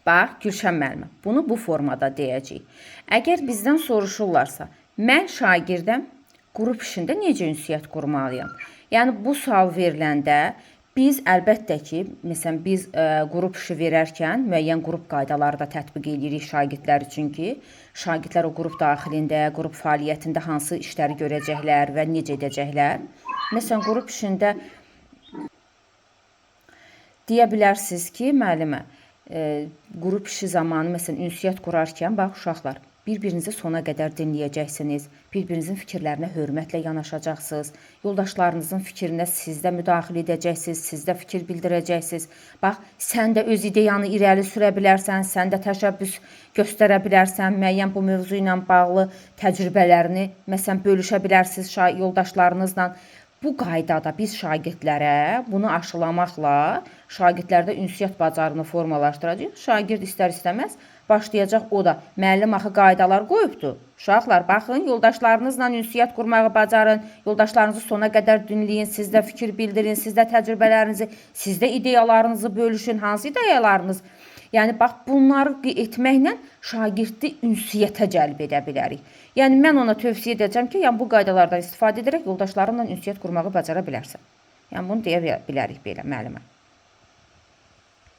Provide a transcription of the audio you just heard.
Bax, Gülşən müəllimə, bunu bu formada deyəcəyik. Əgər bizdən soruşurlarsa, mən şagirdəm, qrup işində necə ünsiyyət qurmalıyam? Yəni, bu sual veriləndə biz əlbəttə ki, məsələn, biz qrup işi verərkən müəyyən qrup qaydaları da tətbiq edirik şagirdlər üçün ki, şagirdlər o qrup daxilində, qrup fəaliyyətində hansı işləri görəcəklər və necə edəcəklər. Məsələn, qrup işində deyə bilərsiniz ki, müəllimə, qrup işi zamanı, məsələn, ünsiyyət qurarkən, bax, uşaqlar, bir-birinizi sona qədər dinləyəcəksiniz, bir-birinizin fikirlərinə hörmətlə yanaşacaqsınız, yoldaşlarınızın fikrinə siz də müdaxilə edəcəksiniz, siz də fikir bildirəcəksiniz. Bax, sən də öz ideyanı irəli sürə bilərsən, sən də təşəbbüs göstərə bilərsən, müəyyən bu mövzu ilə bağlı təcrübələrini, məsələn, bölüşə bilərsiniz yoldaşlarınızla. Bu qaydada biz şagirdlərə bunu aşılamaqla şagirdlərdə ünsiyyət bacarığını formalaşdıracağıq. Şagird istər-istəməz başlayacaq o da. Müəllim axı qaydalar qoyubdu. Uşaqlar, baxın, yoldaşlarınızla ünsiyyət qurmağı bacarın, yoldaşlarınızı sona qədər dinləyin, siz də fikir bildirin, siz də təcrübələrinizi, siz də ideyalarınızı bölüşün. Hansı ideyalarınız? Yəni, bax, bunları etməklə şagirdi ünsiyyətə cəlb edə bilərik. Yəni, mən ona tövsiyə edəcəm ki, yəni, bu qaydalardan istifadə edərək yoldaşlarınla ünsiyyət qurmağı bacara bilərsən. Yəni, bunu deyə bilərik belə müəllimə.